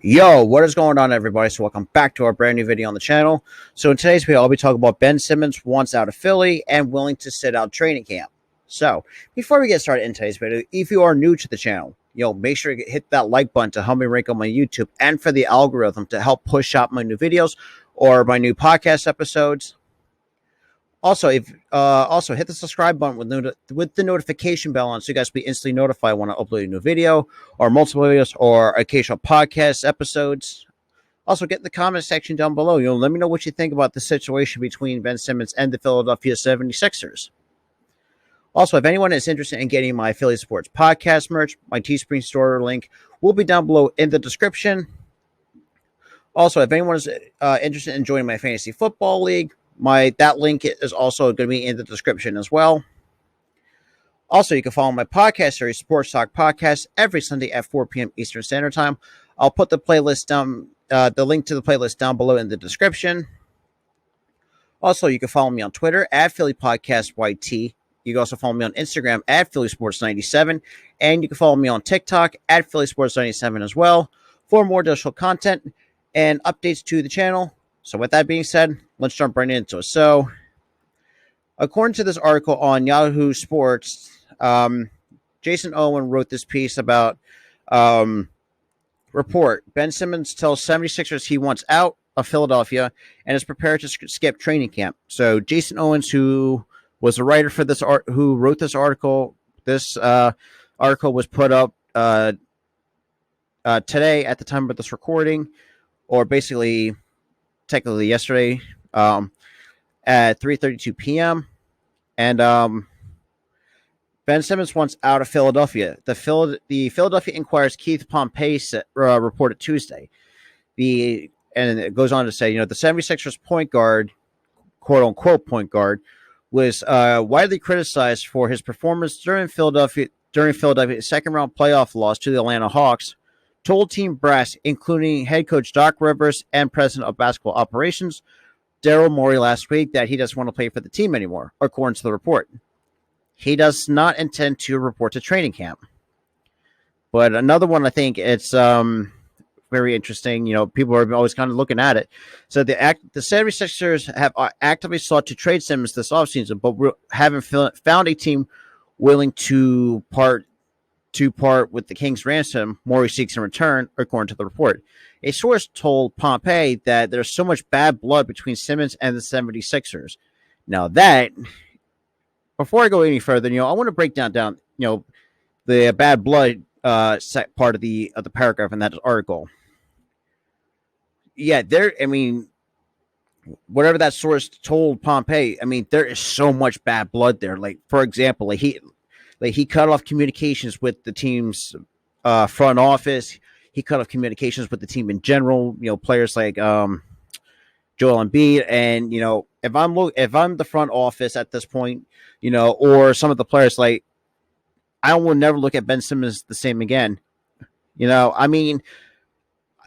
Yo, what is going on, everybody? So welcome back to our brand new video on the channel. So in today's video, I'll be talking about Ben Simmons wants out of Philly and willing to sit out training camp. So before we get started in today's video, if you are new to the channel, make sure to hit that like button to help me rank on my YouTube and for the algorithm to help push out my new videos or my new podcast episodes. Also, if hit the subscribe button with the notification bell on, so you guys will be instantly notified when I upload a new video or multiple videos or occasional podcast episodes. Also, get in the comment section down below. Let me know what you think about the situation between Ben Simmons and the Philadelphia 76ers. Also, if anyone is interested in getting my Philly Sports podcast merch, my Teespring store link will be down below in the description. Also, if anyone is interested in joining my fantasy football league, that link is also going to be in the description as well. Also, you can follow my podcast series, Sports Talk Podcast, every Sunday at 4 p.m. Eastern Standard Time. I'll put the playlist down, the link to the playlist down below in the description. Also, you can follow me on Twitter at Philly Podcast YT. You can also follow me on Instagram at Philly Sports 97, and you can follow me on TikTok at Philly Sports 97 as well for more additional content and updates to the channel. So with that being said, let's jump right into it. So, according to this article on Yahoo Sports, Jason Owen wrote this piece about report. Ben Simmons tells 76ers he wants out of Philadelphia and is prepared to skip training camp. So Jason Owens, who was a writer for this who wrote this article was put up today at the time of this recording, or basically technically yesterday, at 3:32 p.m. And Ben Simmons wants out of Philadelphia. The Philadelphia Inquirer's Keith Pompey reported Tuesday. And it goes on to say, the 76ers point guard, quote unquote point guard, was widely criticized for his performance during Philadelphia's second round playoff loss to the Atlanta Hawks. Told team brass, including head coach Doc Rivers and president of basketball operations, Daryl Morey, last week, that he doesn't want to play for the team anymore, according to the report. He does not intend to report to training camp. But another one, I think it's very interesting. People are always kind of looking at it. So the 76ers have actively sought to trade Simmons this offseason, but haven't found a team willing to part with the Kings' ransom Morey seeks in return, according to the report. A source told Pompey that there's so much bad blood between Simmons and the 76ers. Now that, before I go any further, I want to break down the bad blood part of the paragraph in that article. Yeah, whatever that source told Pompey, there is so much bad blood there. Like, for example, he cut off communications with the team's front office. He cut off communications with the team in general. Players like Joel Embiid, and if I'm the front office at this point, or some of the players, like, I will never look at Ben Simmons the same again. I'm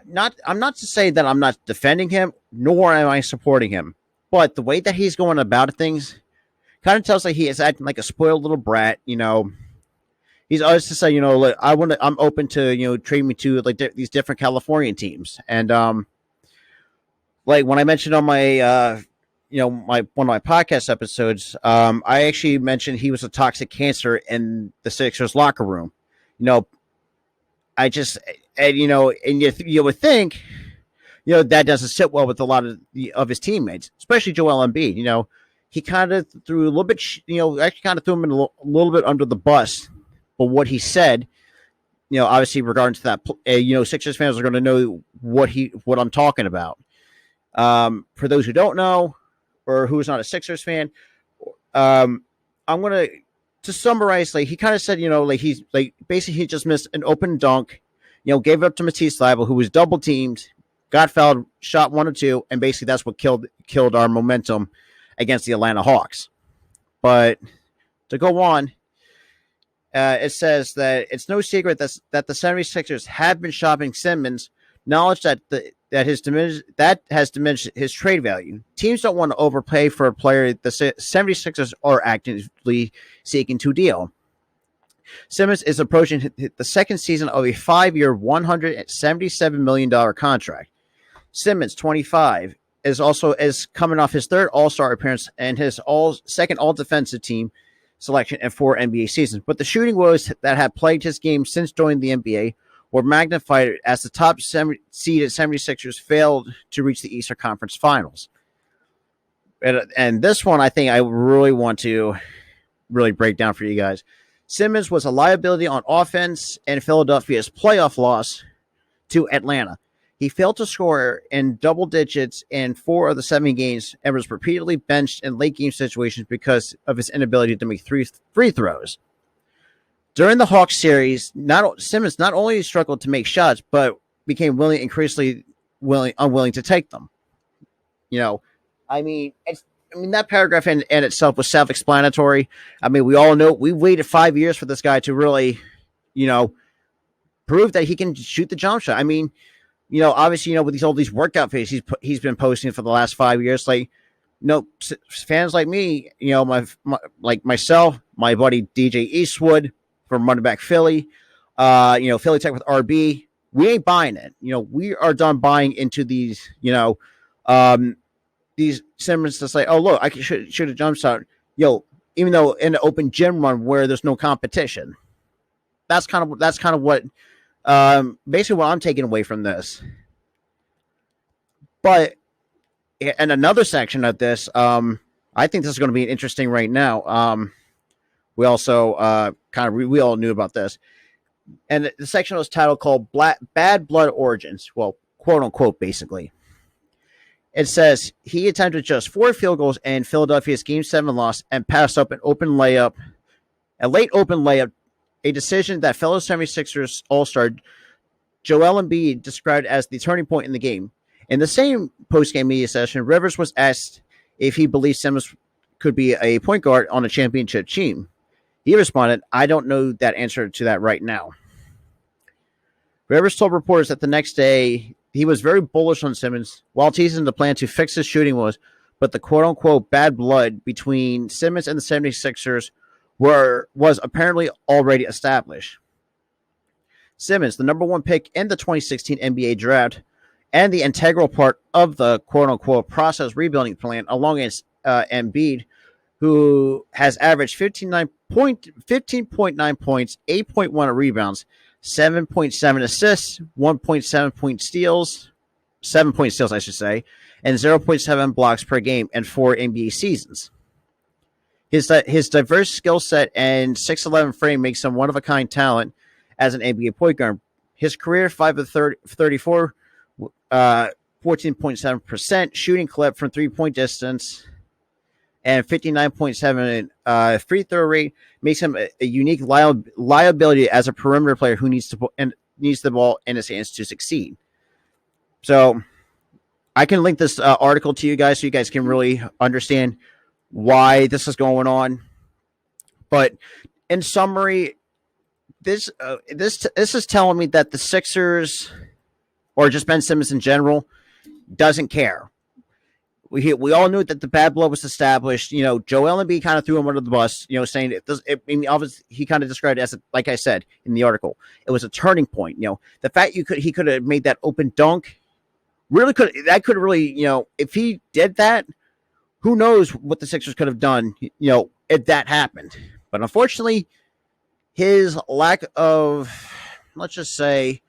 not to say that I'm not defending him, nor am I supporting him, but the way that he's going about things kind of tells that he is acting like a spoiled little brat. He's always to say, I'm open to, trade me to these different California teams. And, like when I mentioned on my, one of my podcast episodes, I actually mentioned he was a toxic cancer in the Sixers locker room. And you would think, that doesn't sit well with a lot of his teammates, especially Joel Embiid. He kind of threw a little bit, actually kind of threw him in a little bit under the bus. But what he said, obviously regarding to that, Sixers fans are going to know what I'm talking about. For those who don't know, or who's not a Sixers fan, I'm going to summarize. Like, he kind of said, he's basically he just missed an open dunk, gave it up to Matisse Thybulle, who was double teamed, got fouled, shot 1 or 2, and basically that's what killed our momentum against the Atlanta Hawks. But to go on, it says that it's no secret that the 76ers have been shopping Simmons, knowledge that has diminished his trade value. Teams don't want to overpay for a player the 76ers are actively seeking to deal. Simmons is approaching the second season of a 5-year, $177 million contract. Simmons, 25, is coming off his third All-Star appearance and his second All-Defensive Team selection in 4 NBA seasons. But the shooting woes that have plagued his game since joining the NBA were magnified as the top seeded 76ers failed to reach the Eastern Conference Finals. And this one, I think I really want to break down for you guys. Simmons was a liability on offense in Philadelphia's playoff loss to Atlanta. He failed to score in double digits in 4 of the 7 games and was repeatedly benched in late game situations because of his inability to make free throws. During the Hawks series, Simmons not only struggled to make shots, but became increasingly unwilling to take them. That paragraph in itself was self-explanatory. We all know we waited 5 years for this guy to really, prove that he can shoot the jump shot. Obviously, with all these workout videos he's been posting for the last 5 years, fans like me, myself, my buddy DJ Eastwood from Running Back Philly, Philly Tech with RB, we ain't buying it. We are done buying into these, these Simmons to say, oh, look, I can shoot a jump shot. Even though in an open gym run where there's no competition. That's kind of what basically what I'm taking away from this. But in another section of this, I think this is going to be interesting right now. We also we all knew about this. And the section was titled called Bad Blood Origins. Well, quote unquote, basically. It says he attempted just 4 field goals in Philadelphia's Game 7 loss and passed up a late open layup, a decision that fellow 76ers All-Star Joel Embiid described as the turning point in the game. In the same post-game media session, Rivers was asked if he believed Simmons could be a point guard on a championship team. He responded, "I don't know that answer to that right now." Rivers told reporters that the next day he was very bullish on Simmons while teasing the plan to fix his shooting but the quote-unquote bad blood between Simmons and the 76ers was apparently already established. Simmons, the number 1 pick in the 2016 NBA draft and the integral part of the quote-unquote process rebuilding plan, along with Embiid, who has averaged 15.9 points, 8.1 rebounds, 7.7 assists, 1.7 point steals, 7 point steals, I should say, and 0.7 blocks per game in 4 NBA seasons. His diverse skill set and 6'11 frame makes him one-of-a-kind talent as an NBA point guard. His career 5 of 34, 14.7% shooting clip from 3-point distance, and 59.7 free throw rate makes him a unique liability as a perimeter player who needs the ball in his hands to succeed. So I can link this article to you guys so you guys can really understand why this is going on. But in summary, this is telling me that the Sixers, or just Ben Simmons in general, doesn't care. We all knew that the bad blood was established. Joel Embiid kind of threw him under the bus, saying obviously he kind of described it as, like I said in the article, it was a turning point. The fact he could have made that open dunk could if he did that, who knows what the Sixers could have done, if that happened. But unfortunately, his lack of his IQ.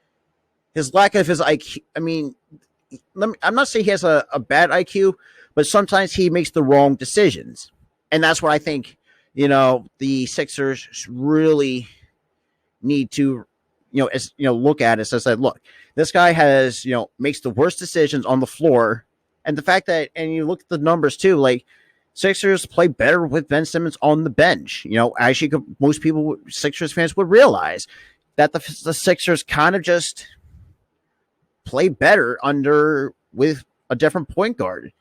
I'm not saying he has a bad IQ, but sometimes he makes the wrong decisions. And that's what I think, the Sixers really need to, look at it. So say, look, this guy makes the worst decisions on the floor. And the fact that, and you look at the numbers too, Sixers play better with Ben Simmons on the bench. Actually, most people, Sixers fans, would realize that the Sixers kind of just play better with a different point guard.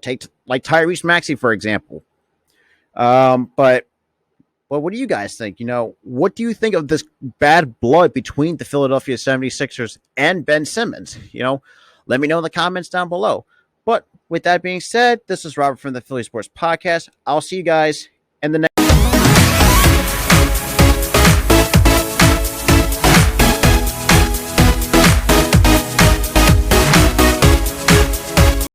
Take Tyrese Maxey, for example. But what do you guys think? What do you think of this bad blood between the Philadelphia 76ers and Ben Simmons? Let me know in the comments down below. But with that being said, this is Robert from the Philly Sports Podcast. I'll see you guys in the next